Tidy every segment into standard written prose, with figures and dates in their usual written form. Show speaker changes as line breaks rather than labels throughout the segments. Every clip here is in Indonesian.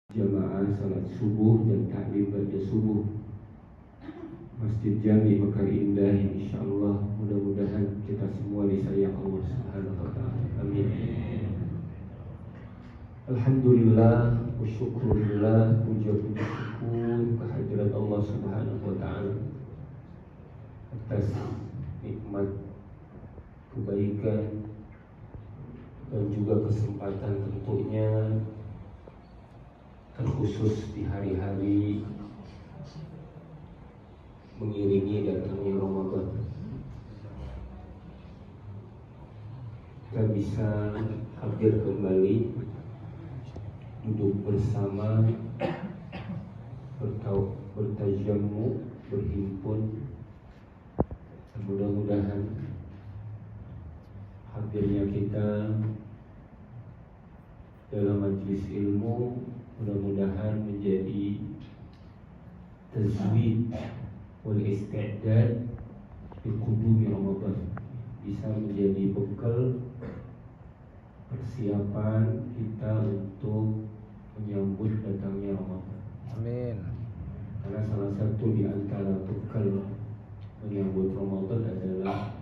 jamaah salat subuh dan taklim pada subuh Masjid Jami Mekar Indah, insyaallah. Mudah-mudahan kita semua disayang Allah Subhanahu wa taala. Amin. Alhamdulillah wa syukurillah, puja-puji syukur kehadirat Allah Subhanahu wa taala atas nikmat, kebaikan dan juga kesempatan tentunya terkhusus di hari-hari mengiringi datangnya Ramadan. Kita bisa hadir kembali, duduk bersama, bertajamu, berhimpun. Dan mudah-mudahan hadirnya kita dalam majelis ilmu mudah-mudahan menjadi tazwid wal isti'dad di qudumi Ramadan, bisa menjadi bekal persiapan kita untuk menyambut datangnya Ramadan.
Amin.
Karena salah satu di antara bekal menyambut Ramadan adalah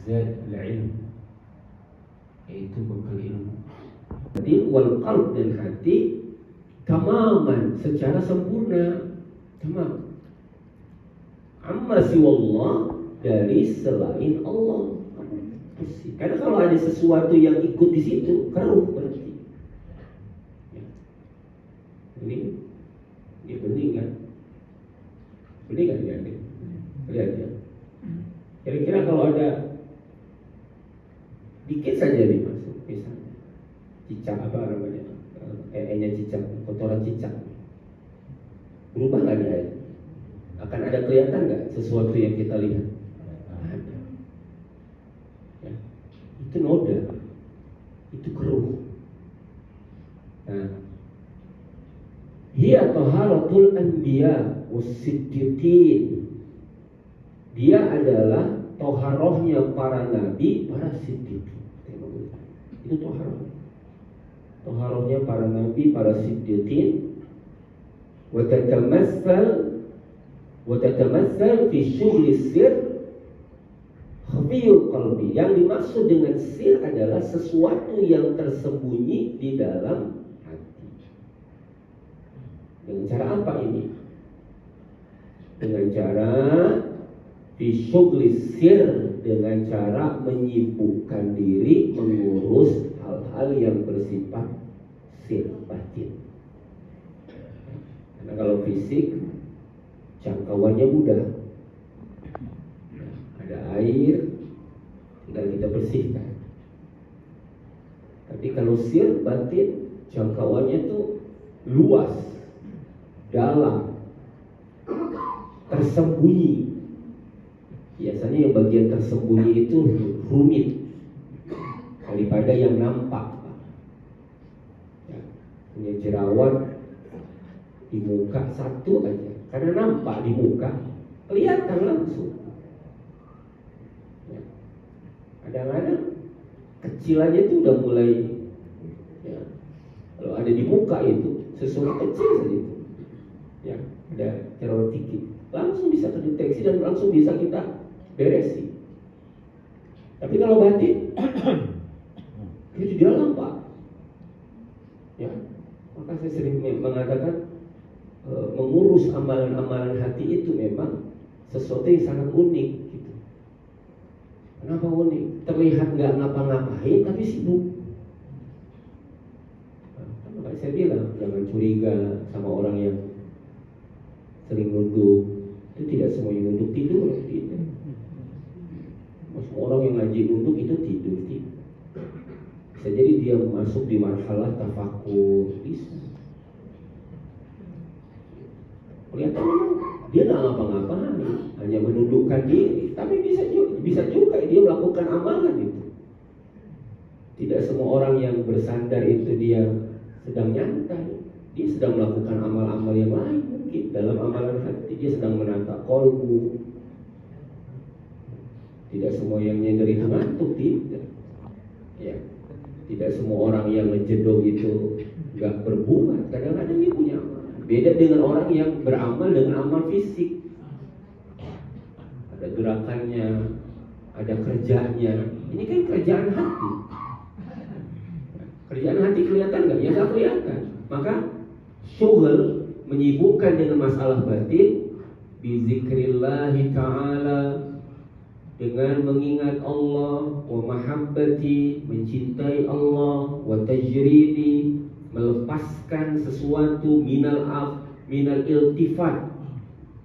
zat al-ilm, yaitu bekal ilmu. Jadi wal qalb, dan hati tamaman, secara sempurna, tamam. Amma siwallah, dari selain Allah. Karena kalau ada sesuatu yang ikut di situ, keruh berarti. Ya. Ini bening kan? Bening kan ya? Lihat ya. Kira-kira kalau ada dikit saja nih masuk, misalnya cicak, apa namanya, nya cicak, kotoran cicak, berubah nggak dia? Akan ada kelihatan nggak sesuatu yang kita lihat? Ada. Ya. Itu noda, itu keruh. Nah, hiya taharatul anbiya was-siddiqin. Dia adalah toharohnya para nabi, para siddiqin. Itu toharoh. Toharohnya para nabi, para siddiqin. Wa tatamassal fi syughli sir khafiyul qalbi. Yang dimaksud dengan sir adalah sesuatu yang tersembunyi di dalam hati. Dengan cara apa ini? Dengan cara fi syughli sir, dengan cara menyibukkan diri mengurus hal-hal yang bersifat sir, batin. Karena kalau fisik jangkauannya mudah, ada air, tinggal kita bersihkan. Tapi kalau sir, batin, jangkauannya tuh luas, dalam, tersembunyi. Biasanya yang bagian tersembunyi itu rumit daripada yang nampak. Ya, punya jerawat di muka satu aja, karena nampak di muka, kelihatan langsung. Ya. Kadang-kadang kecil aja tuh udah mulai, ya, kalau ada di muka itu sesuatu kecil saja itu, ya, ada jerawat dikit, langsung bisa terdeteksi dan langsung bisa kita beresi. Tapi kalau batin itu dia nampak. Ya, maka saya sering mengatakan mengurus amalan-amalan hati itu memang sesuatu yang sangat unik gitu. Kenapa unik? Terlihat nggak ngapa-ngapain tapi sibuk. Nah, saya bilang jangan curiga sama orang yang sering nunduk. Itu tidak semua yang nunduk tidur, tidak. Semua orang yang ngaji nunduk itu tidur, tidak. Bisa jadi dia masuk di marhalah tafakur, bisa. Kelihatan dia nggak ngapa-ngapain, hanya menundukkan diri, tapi bisa juga dia melakukan amalan itu. Tidak semua orang yang bersandar itu dia sedang nyantai, dia sedang melakukan amal-amal yang lain. Mungkin dalam amalan hati dia sedang menata kolbu. Tidak semua yang nyender itu ngantuk, tidak. Ya, Tidak semua orang yang ngejedok itu nggak berbunga. Kadang-kadang dia punya amal. Beda dengan orang yang beramal dengan amal fisik. Ada gerakannya, ada kerjanya. Ini kan kerjaan hati. Kerjaan hati kelihatan nggak? Ya nggak kelihatan. Maka syughul menyibukkan dengan masalah batin, bizikrillahi ta'ala, dengan mengingat Allah, wa mahabbati, mencintai Allah, wa tajridi, melepaskan sesuatu minal iltifat,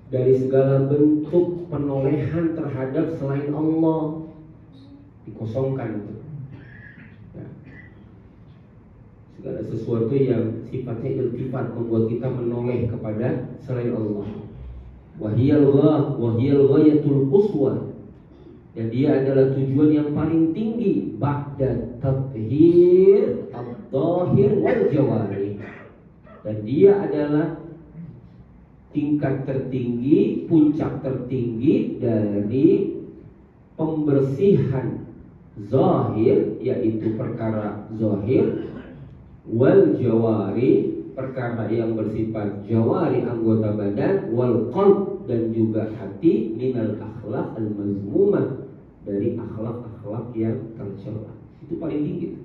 dari segala bentuk penolehan terhadap selain Allah, dikosongkan itu. Ya. Segala sesuatu yang sifatnya iltifat membuat kita menoleh kepada selain Allah. Wahiyal ghayatul quswa, dan dia adalah tujuan yang paling tinggi ba'da tathhir adh-dhahir wal jawari. Dan dia adalah tingkat tertinggi, puncak tertinggi dari pembersihan zahir, yaitu perkara zahir, wal jawari, perkara yang bersifat jawari, anggota badan, wal qalb, dan juga hati, minal akhlaq al-mazmumah, dari akhlak-akhlak yang tercela. Itu paling tinggi.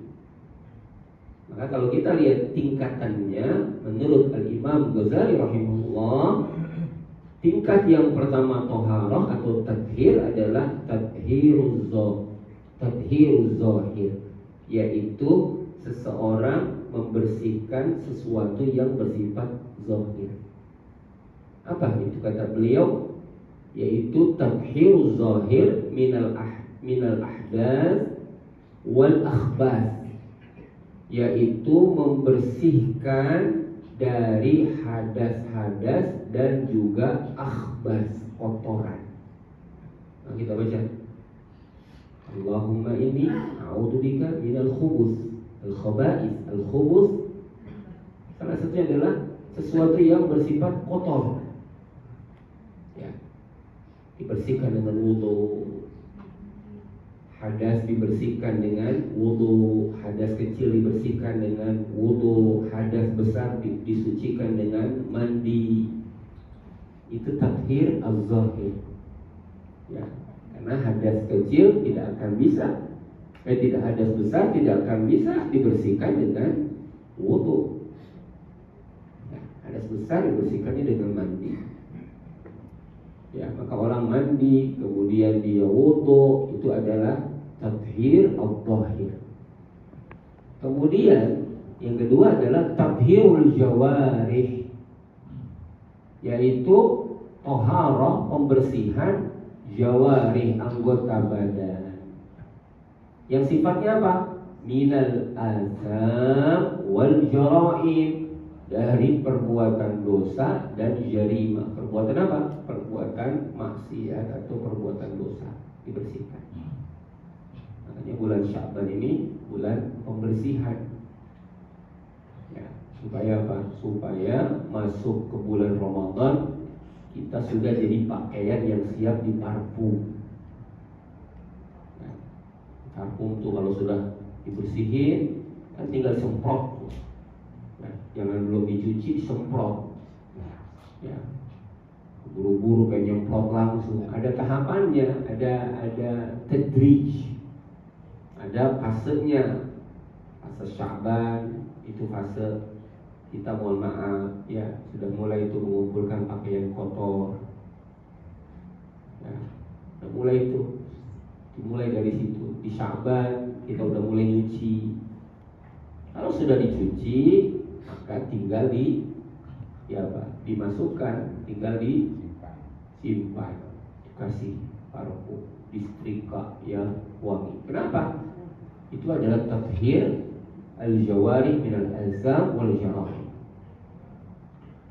Maka kalau kita lihat tingkatannya, menurut Al-Imam Ghazali rahimahullah, tingkat yang pertama toharah atau tathhir adalah tathhiruz zahir, yaitu seseorang membersihkan sesuatu yang bersifat zahir. Apa itu kata beliau? Yaitu tathhiruz zahir minal ahdath wal akhbath, yaitu membersihkan dari hadas-hadas dan juga akhbas, kotoran. Nah, kita baca, Allahumma inni a'udzubika minal khubuth, al-khaba'ith, al-khubuth. Salah satunya adalah sesuatu yang bersifat kotor. Ya. Dibersihkan dengan wudu. Hadas dibersihkan dengan wudu, hadas kecil dibersihkan dengan wudu, hadas besar disucikan dengan mandi. Itu tathhir az-zahir. Ya, karena hadas kecil tidak akan bisa, hadas besar tidak akan bisa dibersihkan dengan wudu. Ya, hadas besar dibersihkannya dengan mandi. Ya, maka orang mandi kemudian dia wudu, itu adalah tathhir al-zahir. Kemudian yang kedua adalah tathhirul jawarih, yaitu toharah, pembersihan jawarih, anggota badan, yang sifatnya apa? Minal atham wal jara'im, dari perbuatan dosa dan jarimah. Perbuatan apa? Perbuatan maksiat atau perbuatan dosa dibersihkan. Makanya bulan Sya'ban ini bulan pembersihan. Ya, supaya apa? Supaya masuk ke bulan Ramadan kita sudah jadi pakaian yang siap diparfum. Ya, parfum tuh kalau sudah dibersihin kan tinggal semprot. Nah, jangan belum dicuci semprot. Ya, buru-buru kayak nyemprot langsung. Ada tahapannya, ada tadrij, ada fasenya. Fase Sya'ban itu fase kita mohon maaf ya, sudah mulai itu mengumpulkan pakaian kotor. Ya, sudah mulai itu, dimulai dari situ. Di Sya'ban kita udah mulai nyuci. Kalau sudah dicuci, maka tinggal dimasukkan, tinggal disimpan, dikasih parfum, disetrika yang wangi. Kenapa? Itu adalah tathhir al-jawari minal azam wal jarah.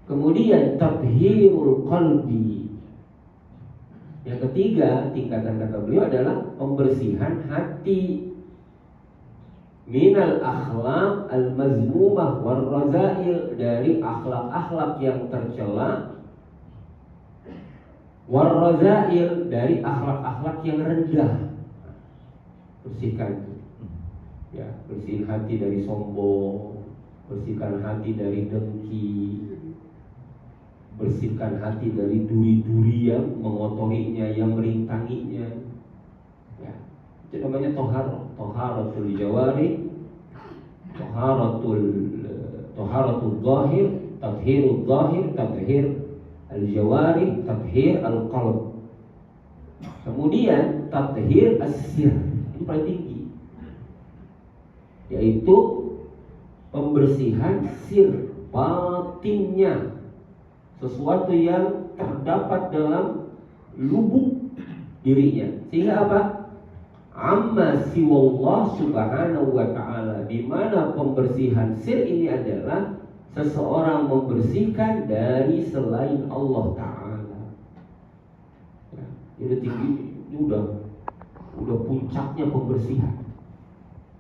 Kemudian tathhirul qalbi. Yang ketiga, tingkatan kata beliau adalah pembersihan hati. Minal akhlaq al-mazmumah war razail, dari akhlak-akhlak yang tercela, war razail, dari akhlak-akhlak yang rendah. Bersihkan. Ya, bersihin hati dari sombong, bersihkan hati dari dengki, bersihkan hati dari duri-duri yang mengotorinya, yang merintanginya. Ya, itu namanya toharatul jawari, toharatul zahir, tathhirul zahir, tathhir al-jawari, tathhir al-qalb. Kemudian tathhir as-sir, ini paling tinggi, yaitu pembersihan sir, batinnya, sesuatu yang terdapat dalam lubuk dirinya. Sehingga apa? Amma siwallah subhanahu wa ta'ala, di mana pembersihan sir ini adalah seseorang membersihkan dari selain Allah Ta'ala. Ya, ini tinggi, ini udah puncaknya pembersihan.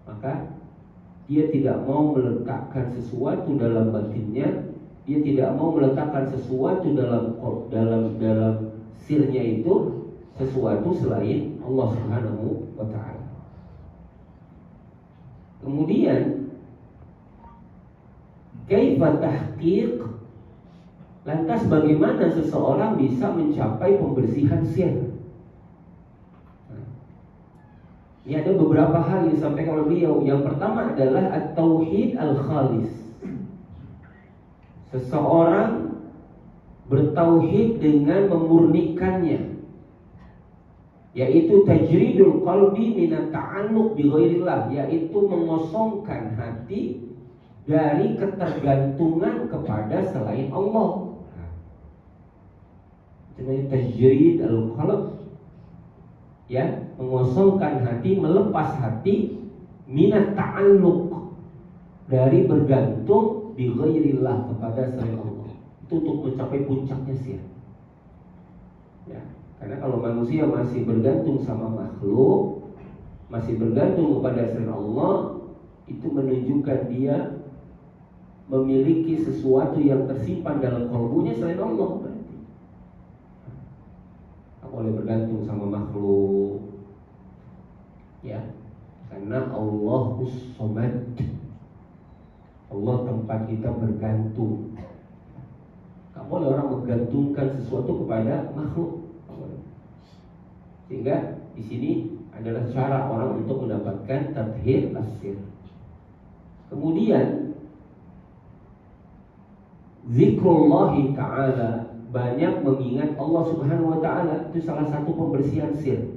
Maka dia tidak mau meletakkan sesuatu dalam batinnya, dia tidak mau meletakkan sesuatu dalam sirnya itu, sesuatu selain Allah Subhanahu wa ta'ala. Kemudian kaifa tahqiq, lantas bagaimana seseorang bisa mencapai pembersihan sir? Ini ada beberapa hal yang disampaikan oleh beliau. Yang pertama adalah at-tauhid al-khalis. Seseorang bertauhid dengan memurnikannya, yaitu tajridul qalbi minat ta'alluq bi ghairillah, yaitu mengosongkan hati dari ketergantungan kepada selain Allah. Itu namanya tajrid al-qalb, ya, mengosongkan hati, melepas hati minat ta'alluq, dari bergantung bi ghairillah, kepada selain Allah. Itu untuk mencapai puncaknya sih. Ya, karena kalau manusia masih bergantung sama makhluk, masih bergantung kepada selain Allah, itu menunjukkan dia memiliki sesuatu yang tersimpan dalam kalbunya selain Allah. Berarti tak boleh bergantung sama makhluk, ya, karena Allahus Samad, Allah tempat kita bergantung. Tak boleh orang menggantungkan sesuatu kepada makhluk. Sehingga di sini adalah cara orang untuk mendapatkan tathhir as-sir. Kemudian zikrullahi ta'ala, banyak mengingat Allah Subhanahu wa ta'ala, itu salah satu pembersihan sir.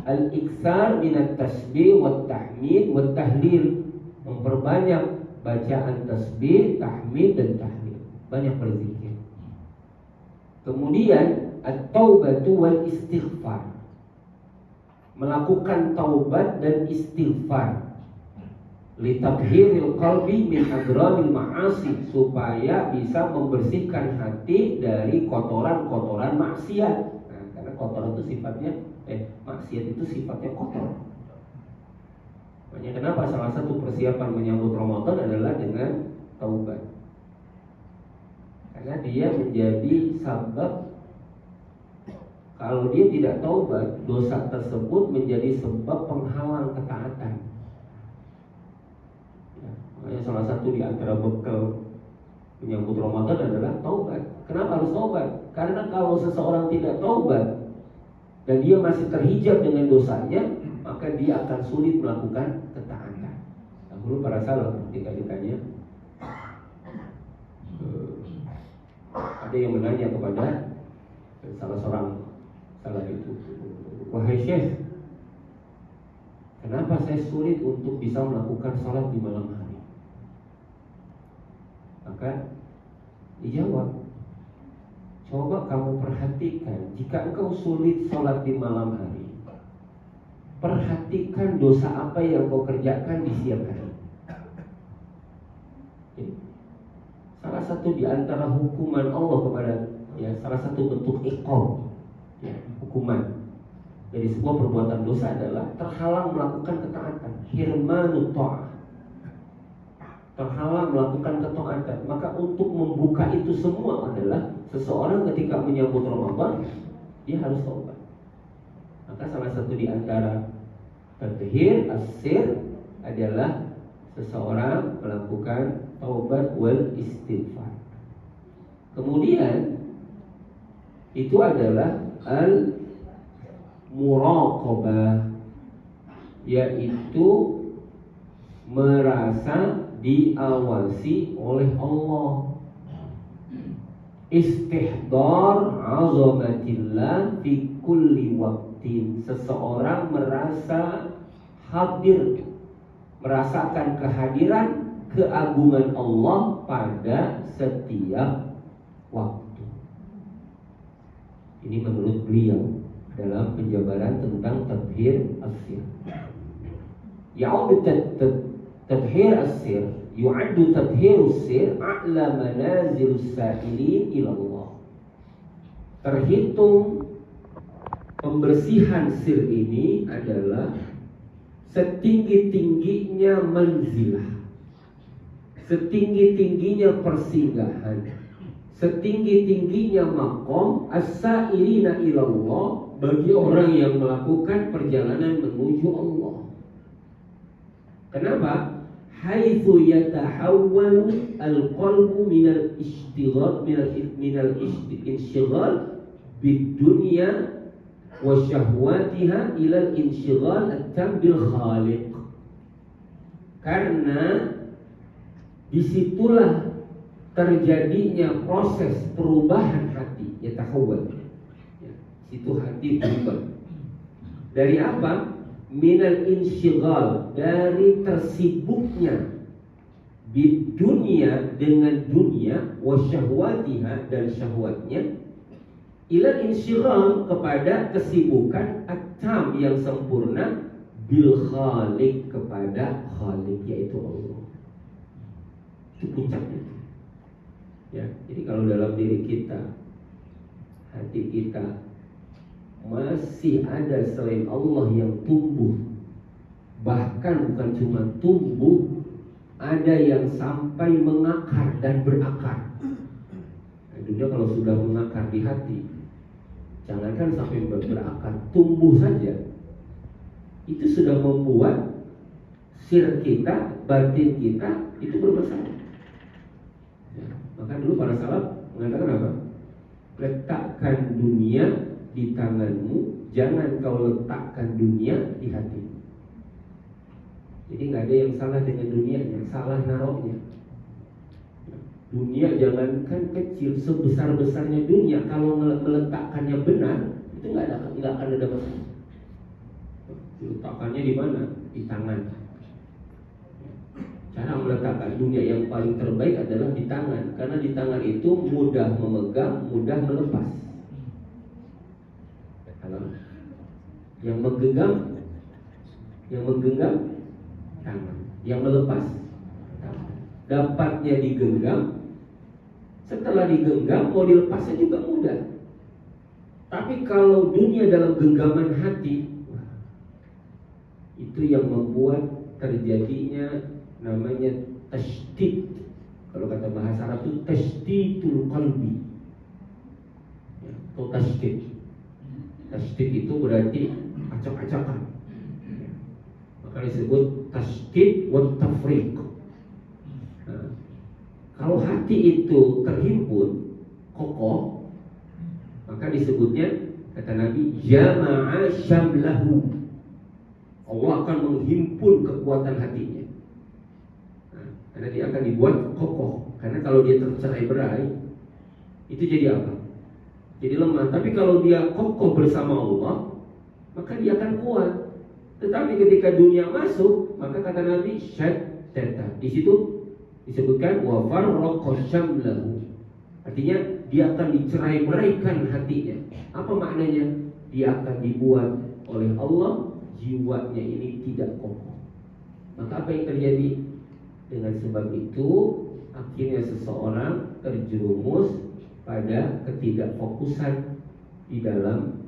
Al-iktsar minat tasbih wat tahmid wat tahlil, memperbanyak bacaan tasbih, tahmid dan tahlil, banyak berzikir. Kemudian at-taubatu wal istighfar, melakukan taubat dan istighfar, litabhiril qalbi min adranil ma'asi, supaya bisa membersihkan hati dari kotoran-kotoran maksiat. Nah, karena kotoran itu sifatnya maksiat itu sifatnya kotor. Makanya kenapa salah satu persiapan menyambut Ramadan adalah dengan taubat. Karena dia menjadi sabab, kalau dia tidak taubat, dosa tersebut menjadi sebab penghalang ketaatan. Ya, makanya salah satu di antara bekal menyambut Ramadan adalah taubat. Kenapa harus taubat? Karena kalau seseorang tidak taubat dan dia masih terhijab dengan dosanya, maka dia akan sulit melakukan ketaatan. Dahulu para salaf ketika ditanya, ada yang menanya kepada salah seorang salaf itu, wahai Syekh, kenapa saya sulit untuk bisa melakukan salat di malam hari? Maka dijawab, coba kamu perhatikan, jika engkau sulit salat di malam hari, perhatikan dosa apa yang kau kerjakan di siang hari. Salah satu di antara hukuman Allah kepada, ya, salah satu bentuk iqab, ya, hukuman dari sebuah perbuatan dosa adalah terhalang melakukan ketaatan, hirmanut ta'ah, terhalang melakukan ketaatan. Maka untuk membuka itu semua adalah seseorang ketika menyambut Ramadan, dia harus taubat. Maka salah satu di antara tathhir as-sir adalah seseorang melakukan taubat wal istighfar. Kemudian itu adalah al-muraqabah, yaitu merasa diawasi oleh Allah. Istihdar azamatillah fi kulli waqtin. Seseorang merasa hadir, merasakan kehadiran, keagungan Allah pada setiap waktu. Ini menurut beliau dalam penjabaran tentang tadhhir as-sir. Ya'ud tadhhir as-sir, yu'addu tadhhir as-sir a'la manazil as-sa'ilin ila Allah. Terhitung pembersihan sir ini adalah setinggi-tingginya manzilah, setinggi-tingginya persinggahan, setinggi-tingginya maqam as-sa'ilina ilallah bagi orang yang melakukan perjalanan menuju Allah. Kenapa? Haitsu yatahawwalu al-qalbu minal ishtighal minal inshighala bid-dunya wa syahwatiha ila al-inshighal at-tam bil khaliq. Karena disitulah terjadinya proses perubahan hati, yatahawwal. Itu hati berubah. Dari apa? Minal insyighal, dari tersibuknya bid dunia, dengan dunia, wa syahwatiha, dan syahwatnya, ila insyighal, kepada kesibukan at-tam, yang sempurna, bil khaliq, kepada khaliq, yaitu Allah. Itu puncaknya. Ya, jadi kalau dalam diri kita, hati kita masih ada selain Allah yang tumbuh, bahkan bukan cuma tumbuh, ada yang sampai mengakar dan berakar. Nah, dunia kalau sudah mengakar di hati, jangankan sampai berakar, tumbuh saja, itu sudah membuat sir kita, batin kita itu bermasalah. Ya, maka dulu para salaf mengatakan apa? Letakkan dunia di tanganmu, jangan kau letakkan dunia di hatimu. Jadi nggak ada yang salah dengan dunia, yang salah naruhnya. Dunia jangankan kecil, sebesar-besarnya dunia, kalau meletakkannya benar, itu nggak akan ada masalah. Letakkannya di mana? Di tangan. Cara meletakkan dunia yang paling terbaik adalah di tangan, karena di tangan itu mudah memegang, mudah melepas. Yang menggenggam tangan, yang melepas tangan. Dapatnya digenggam, setelah digenggam mau dilepasnya juga mudah. Tapi kalau dunia dalam genggaman hati, itu yang membuat terjadinya namanya tasydid. Kalau kata bahasa Arab itu tasydidul qalbi, atau tasydid. Tasydid itu berarti acak-acakan. Maka disebut tasydid wa tafriq. Nah, kalau hati itu terhimpun, kokoh, maka disebutnya, kata Nabi, jama'a syamlahu. Allah akan menghimpun kekuatan hatinya. Nah, karena dia akan dibuat kokoh. Karena kalau dia tercerai-berai, itu jadi apa? Jadi lemah. Tapi kalau dia kokoh bersama Allah, maka dia akan kuat. Tetapi ketika dunia masuk, maka kata Nabi, syaddata. Di situ disebutkan wa farraqa syamlahu. Artinya dia akan dicerai-beraikan hatinya. Apa maknanya? Dia akan dibuat oleh Allah, jiwanya ini tidak kokoh. Maka apa yang terjadi? Dengan sebab itu, akhirnya seseorang terjerumus pada ketidakfokusan di dalam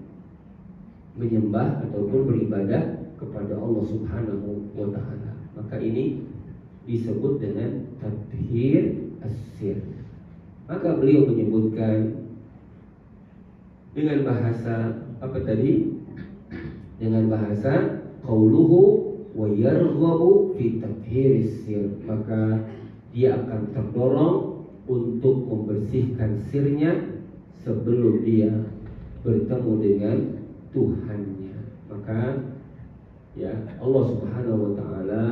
menyembah ataupun beribadah kepada Allah Subhanahu wa ta'ala. Maka ini disebut dengan tadhhir as-sir. Maka beliau menyebutkan dengan bahasa apa tadi? Dengan bahasa qauluhu wa yarghabu fi tathiris sir, maka dia akan terdorong untuk membersihkan sirnya sebelum dia bertemu dengan Tuhannya. Maka ya Allah Subhanahu wa taala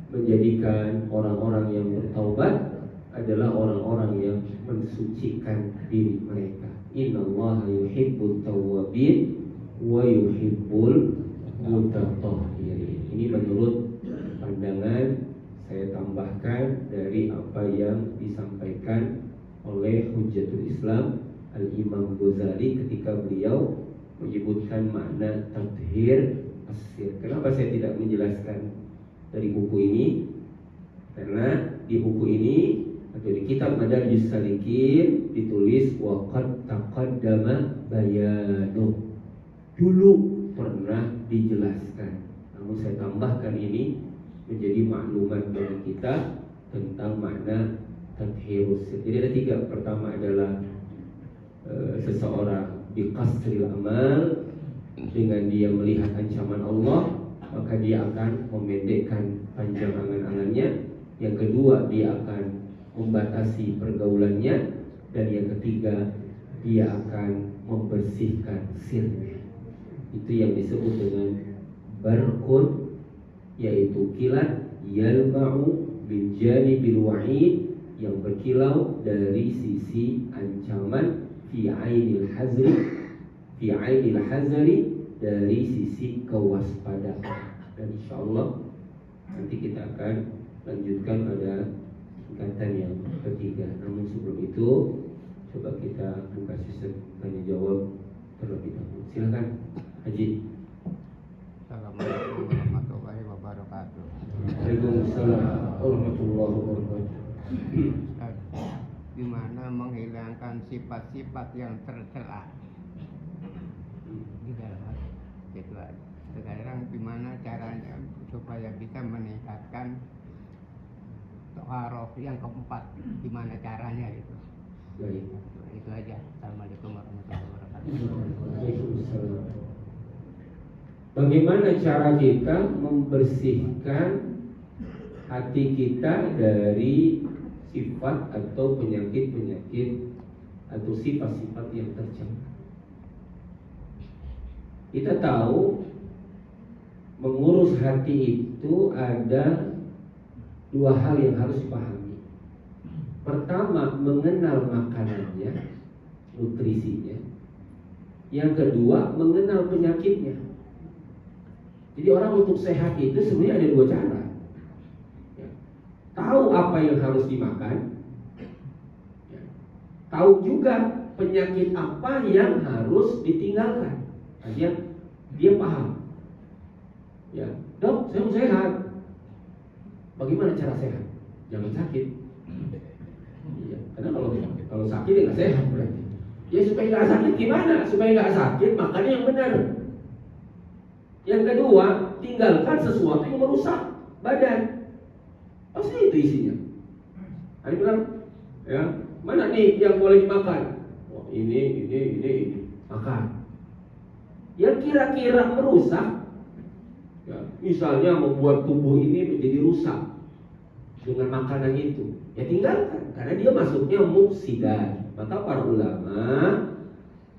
menjadikan orang-orang yang bertaubat adalah orang-orang yang mensucikan diri mereka. Innallaha yuhibbut tawwabin wa yuhibbul mutatahhirin. Ini menurut pandangan saya tambahkan dari apa yang disampaikan oleh Hujjatul Islam Al-Imam Ghazali ketika beliau menyebutkan makna tathhir as-sir. Kenapa saya tidak menjelaskan dari buku ini? Karena di buku ini atau di kitab Madarijus Salikin ditulis waqad taqaddama bayanuh. Dulu pernah dijelaskan. Namun saya tambahkan ini menjadi maklumat bagi kita tentang makna tathhirus sir. Jadi ada 3. Pertama adalah seseorang biqasril amal, dengan dia melihat ancaman Allah maka dia akan memendekkan panjang angan-angannya. Yang kedua, dia akan membatasi pergaulannya. Dan yang ketiga, dia akan membersihkan sirnya. Itu yang disebut dengan barqun, yaitu kilat yalma'u min janibil wa'id, yang berkilau dari sisi ancaman, fi ainil hazri, fi ainil hazari, dari sisi kewaspadaan. Dan insyaallah nanti kita akan lanjutkan pada tingkatan yang ketiga. Namun sebelum itu coba kita buka sesi tanya jawab terlebih dahulu. Silakan Haji.
Assalamualaikum warahmatullahi wabarakatuh.
Waalaikumsalam warahmatullahi wabarakatuh.
Gimana menghilangkan sifat-sifat yang tercela di dalam hati? Itu aja. Sekarang gimana caranya supaya bisa meningkatkan toharoh yang keempat? Gimana caranya itu?
Baik.
Itu aja. Assalamualaikum warahmatullahi wabarakatuh.
Waalaikumsalam. Bagaimana cara kita membersihkan hati kita dari sifat atau penyakit-penyakit atau sifat-sifat yang tercela? Kita tahu mengurus hati itu ada 2 hal yang harus dipahami. Pertama, mengenal makanannya, nutrisinya. Yang kedua, mengenal penyakitnya. Jadi orang untuk sehat itu sebenarnya ada 2 cara. Ya. Tahu apa yang harus dimakan, ya. Tahu juga penyakit apa yang harus ditinggalkan. Nah, dia paham. Ya, dok, saya mau sehat. Bagaimana cara sehat? Jangan sakit. Ya, karena kalau sakit ya nggak sehat berarti. Ya supaya nggak sakit gimana? Supaya nggak sakit makannya yang benar. Yang kedua, tinggalkan sesuatu yang merusak badan. Pasti itu isinya. Ada bilang, ya mana nih yang boleh dimakan? Oh, ini, makan. Yang kira-kira merusak, ya, misalnya membuat tubuh ini menjadi rusak dengan makanan itu, ya tinggalkan, karena dia masuknya mufsidat. Maka para ulama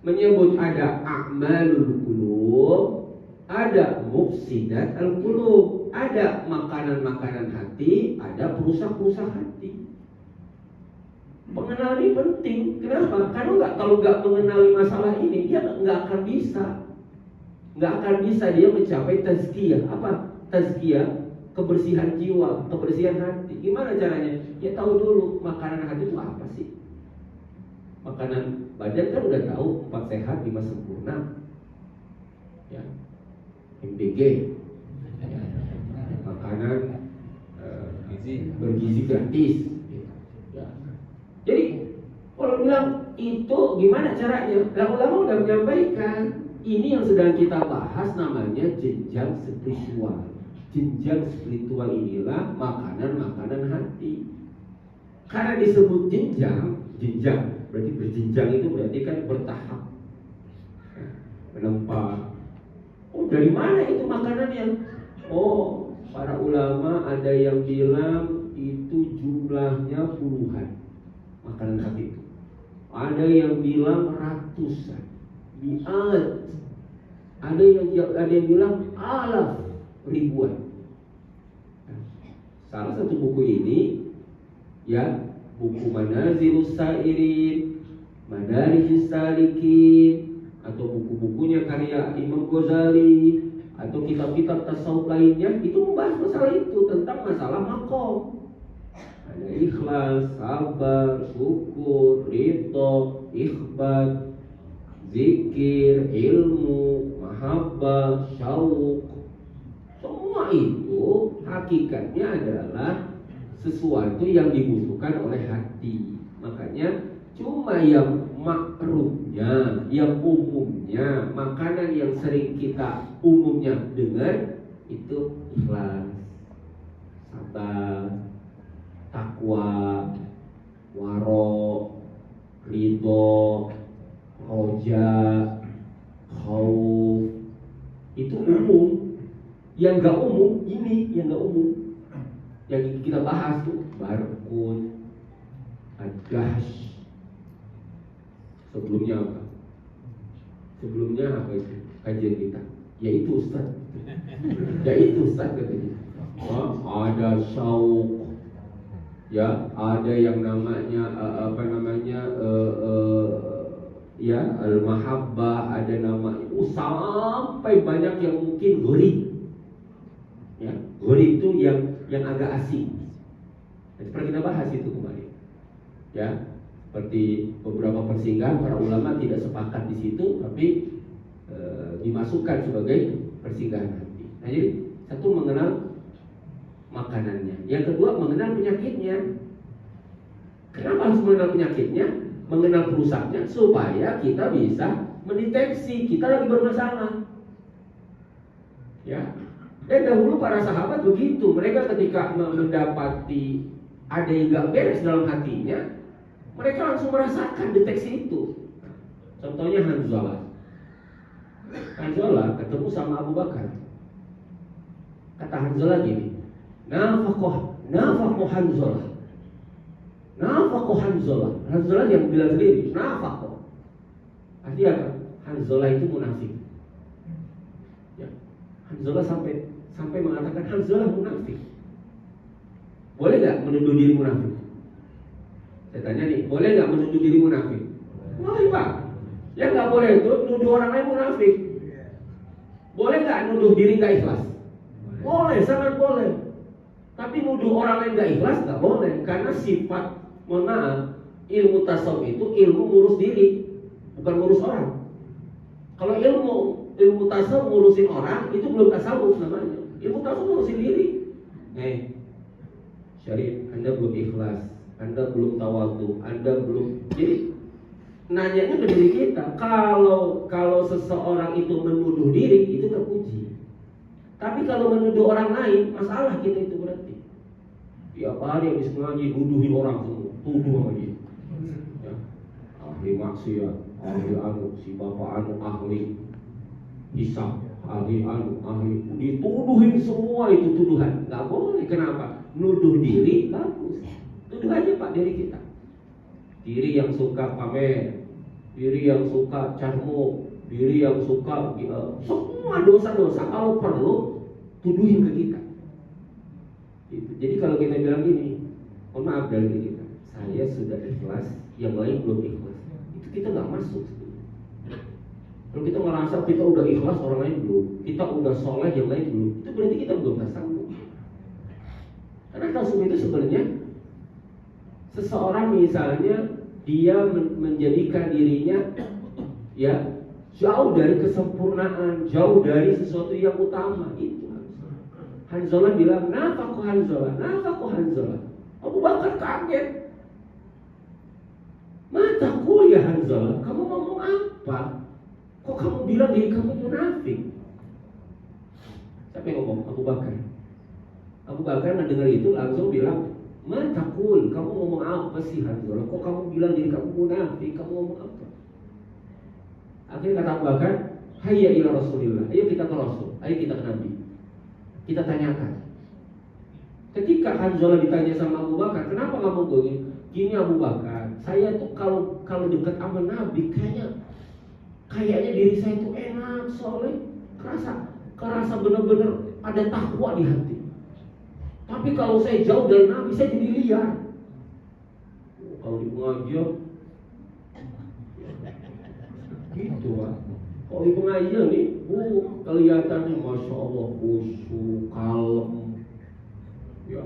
menyebut ada a'malul qulub, ada mufsidat al-qulub, ada makanan-makanan hati, ada perusak-perusak hati. Pengenalan ini penting. Kenapa? Karena kalau nggak mengenali masalah ini, dia nggak akan bisa dia mencapai tazkiyah. Apa? Tazkiyah, kebersihan jiwa, kebersihan hati. Gimana caranya? Ya tahu dulu makanan hati itu apa sih. Makanan badan kan udah tahu 4 sehat 5 sempurna. Ya. MBG. Ya. Makanan bergizi gratis. Ya. Jadi kalau bilang itu gimana caranya? Ulama udah menyampaikan. Ini yang sedang kita bahas namanya jenjang spiritual. Jenjang spiritual inilah makanan-makanan hati. Karena disebut jenjang berarti berjenjang, itu berarti kan bertahap, menempa. Oh, dari mana itu makanannya? Oh, para ulama ada yang bilang itu jumlahnya puluhan makanan sapi itu. Ada yang bilang ratusan, mi'at. Ada yang bilang alaf, ribuan. Salah satu buku ini, ya, buku Manazilus Sa'irin, Madarijus Salikin, atau buku-bukunya karya Imam Ghazali, atau kitab-kitab tasawuf lainnya, itu membahas masalah itu, tentang masalah makom. Ada ikhlas, sabar, syukur, ridho, ikhbat, zikir, ilmu, mahabbah, syauq. Semua itu hakikatnya adalah sesuatu yang dibutuhkan oleh hati. Makanya cuma yang makrumnya, yang umumnya, makanan yang sering kita umumnya dengar itu ikhlas, sabar, takwa, waro, ridho, roja, khauf. Itu umum. Yang gak umum ini, yang gak umum, yang kita bahas tuh barkun, adash. Sebelumnya apa? Sebelumnya apa itu kajian kita? Yaitu Ustaz. Yaitu Ustaz katanya. Ada syauq, ya, ada yang namanya ya, al-mahabbah, ada nama sampai banyak yang mungkin gharib. Ya, gharib itu yang agak asing. Jadi pernah kita bahas itu kemarin. Ya, seperti beberapa persinggahan para ulama tidak sepakat di situ, tapi dimasukkan sebagai persinggahan hati. Nah, jadi satu mengenal makanannya, yang kedua mengenal penyakitnya. Kenapa harus mengenal penyakitnya? Mengenal perusaknya supaya kita bisa mendeteksi kita lagi bermasalah. Ya. Dan dahulu para sahabat begitu, mereka ketika mendapati ada yang gak beres dalam hatinya, mereka langsung merasakan deteksi itu. Contohnya Hanzalah. Hanzalah ketemu sama Abu Bakar. Kata Hanzalah gini, nafaqah Hanzalah. Nafaqah Hanzalah. Hanzalah yang bilang sendiri, nafaqah. Artinya apa? Hanzalah itu munafik. Ya. Hanzalah sampai mengatakan Hanzalah munafik. Boleh gak menuduh diri munafik? Saya tanya nih, boleh gak menuduh diri munafik? Boleh Pak. Yang gak boleh itu nuduh orang lain munafik. Boleh gak nuduh diri gak ikhlas? Boleh, sangat boleh. Tapi nuduh orang lain gak ikhlas gak boleh. Karena sifat, mohon maaf, ilmu tasawuf itu ilmu ngurus diri, bukan ngurus orang. Kalau ilmu tasawuf ngurusin orang, itu belum tasawuf namanya. Ilmu tasawuf ngurusin diri. Syarif, Anda belum ikhlas, Anda belum tawadhu, Anda belum. Jadi nanyanya ke diri kita. Kalau seseorang itu menuduh diri, itu terpuji. Tapi kalau menuduh orang lain, masalah kita itu berarti. Tiap hari habis ngaji, nuduhin orang semua, tuduh sama dia. Ya. Ahli maksiat, ahli si bapak ahli hisab, ahli dituduhin semua itu tuduhan. Gak boleh, kenapa? Nuduh diri bagus. Tuduh aja Pak diri kita. Diri yang suka pamer, diri yang suka carmuk, diri yang suka semua dosa-dosa, kalau perlu tuduhin ke kita. Gitu. Jadi kalau kita bilang gini, mohon maaf dari diri kita, saya sudah ikhlas, yang lain belum ikhlas, itu kita nggak masuk. Kalau kita ngerasa kita udah ikhlas, orang lain belum, kita udah soleh, yang lain belum, itu berarti kita belum tasawuf. Karena tasawuf itu sebenarnya seseorang misalnya dia menjadikan dirinya ya jauh dari kesempurnaan, jauh dari sesuatu yang utama. Itu Hanzalah bilang, nafaqah Hanzalah. Abu Bakar kaget. Mataku ya Hanzalah, kamu ngomong apa? Kok kamu bilang diri kamu munafik? Siapa yang ngomong? Abu Bakar. Abu Bakar mendengar itu langsung bilang, matakul, kamu ngomong apa sih Hanzalah? Kok kamu bilang diri kamu munafik? Kamu ngomong apa? Akhirnya kata Abu Bakar, hayya ila Rasulillah, ayo kita ke Rasul, ayo kita ke Nabi. Kita tanyakan. Ketika Hanzalah ditanya sama Abu Bakar, kenapa kamu begini? Gini Abu Bakar, saya tuh kalau dekat sama Nabi kayaknya diri saya tuh enak, soleh, kerasa bener-bener ada takwa di hati. Tapi kalau saya jauh dari Nabi, saya jadi liar. Kalau di pengajian, gitu Pak. Kalau di pengajian nih, kelihatannya Masya Allah khusyuk, kalem, ya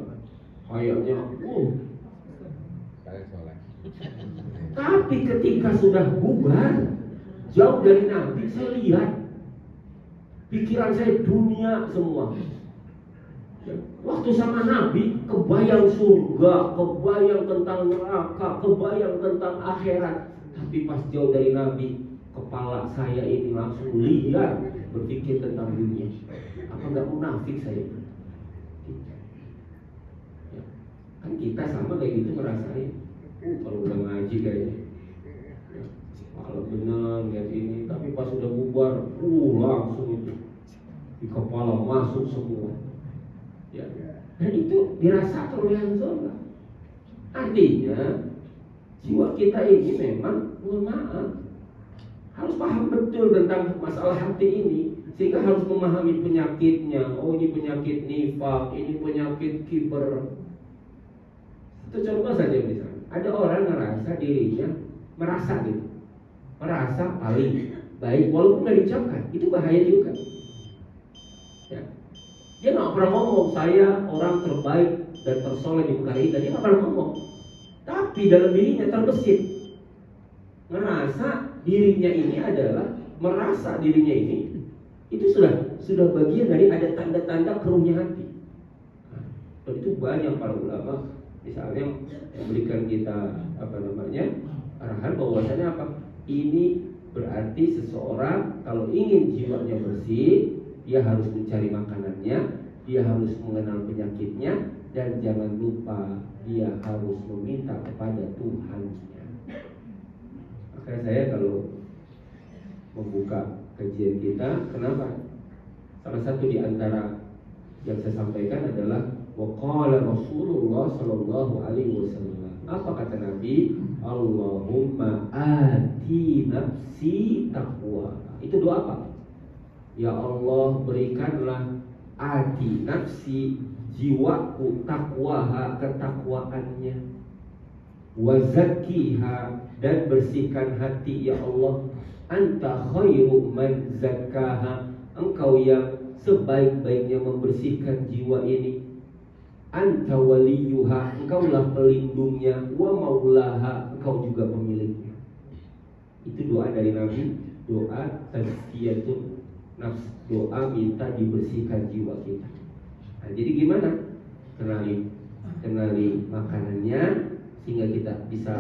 kayaknya, Tapi ketika sudah bubar, jauh dari Nabi, saya lihat pikiran saya dunia semua. Waktu sama Nabi, kebayang surga, kebayang tentang neraka, kebayang tentang akhirat. Tapi pas jauh dari Nabi, kepala saya ini langsung liar berpikir tentang dunia. Apa nggak munafik saya? Ya. Kan kita sama kayak gitu ngerasain. Kalau udah ngaji kayaknya, ya, kalau benar lihat ini. Tapi pas udah bubar, langsung itu di kepala masuk semua. Ya. Dan itu dirasakan oleh Hanzalah. Artinya jiwa kita ini memang, mohon maaf, harus paham betul tentang masalah hati ini, sehingga harus memahami penyakitnya. Oh, ini penyakit nifak, ini penyakit kiber. Itu contoh saja misalnya, ada orang ngerasa dirinya merasa paling baik walaupun nggak diucapkan, itu bahaya juga. Ya. Dia nggak pernah ngomong saya orang terbaik dan tersoleh di negara ini, dia nggak pernah ngomong. Tapi dalam dirinya terbesit, ngerasa dirinya ini adalah, merasa dirinya ini itu sudah bagian dari ada tanda-tanda keruhnya hati. Dan itu banyak para ulama misalnya memberikan kita arahan bahwasanya apa? Ini berarti seseorang kalau ingin jiwanya bersih, dia harus mencari makanannya, dia harus mengenal penyakitnya, dan jangan lupa dia harus meminta kepada Tuhannya. Maka saya kalau membuka kajian kita, kenapa? Salah satu di antara yang saya sampaikan adalah waqala Rasulullah sallallahu alaihi wasallam. Apa kata Nabi? Allahumma ati nafsi taqwa. Itu doa apa? Ya Allah, berikanlah ati nafsi, jiwaku, takwaha, ketakwaannya, wa zakkiha, dan bersihkan hati ya Allah. Anta khairu man zakkaha, engkau yang sebaik-baiknya membersihkan jiwa ini. Anta waliyuha, engkaulah pelindungnya, wa maulaha, engkau juga pemiliknya. Itu doa dari Nabi, doa tazkiyatun nafs, doa minta dibersihkan jiwa kita. Nah, jadi gimana? Kenali makanannya sehingga kita bisa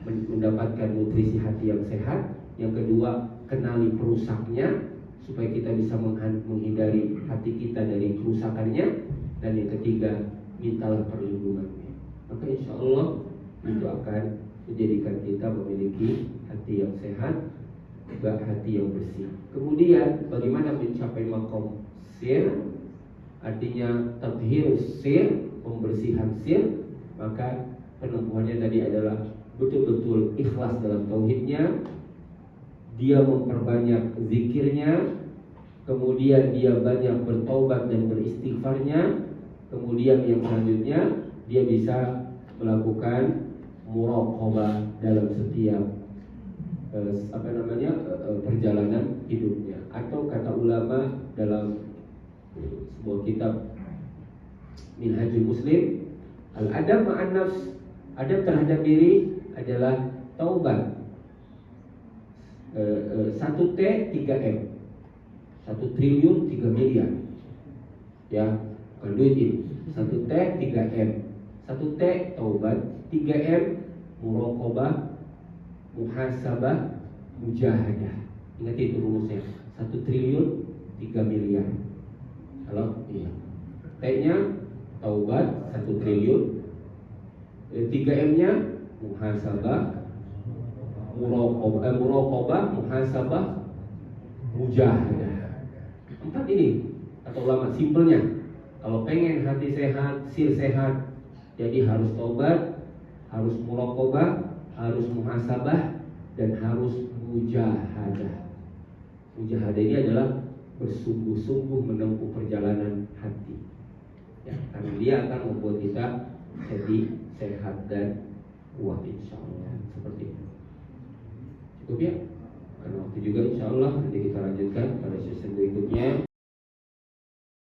mendapatkan nutrisi hati yang sehat. Yang kedua, kenali perusaknya supaya kita bisa menghindari hati kita dari kerusakannya. Dan yang ketiga, mintalah perlindungannya. Maka insya Allah itu akan menjadikan kita memiliki hati yang sehat, juga hati yang bersih. Kemudian bagaimana mencapai maqam sir? Artinya tathhirus sir, pembersihan sir. Maka penempuhannya tadi adalah betul-betul ikhlas dalam tauhidnya, dia memperbanyak zikirnya, kemudian dia banyak bertaubat dan beristighfarnya, kemudian yang selanjutnya dia bisa melakukan muraqabah dalam setiap perjalanan hidupnya. Atau kata ulama dalam sebuah kitab Minhajul Muslim, al-adab ma'an nafs, adab terhadap diri adalah taubat. 1T 3M, 1 triliun 3 miliar. Ya, bukan duit ini. 1T 3M, 1T taubat, 3M muraqabah, muhasabah, mujahadah. Ingat itu rumusnya. 1 triliun 3 miliar. Kalau iya, T-nya taubat 1 triliun, 3M-nya muhasabah, muraqabah, muhasabah, mujahadah. 4 ini kata ulama simpelnya. Kalau pengen hati sehat, sir sehat, jadi harus tobat, harus muraqabah, harus muhasabah, dan harus mujahadah. Mujahadah ini adalah bersungguh-sungguh menempuh perjalanan hati. Ya, karena dia akan membuat kita jadi sehat dan kuat, insya Allah. Seperti itu. Cukup ya? Karena waktu juga insya Allah nanti kita lanjutkan pada sesi berikutnya.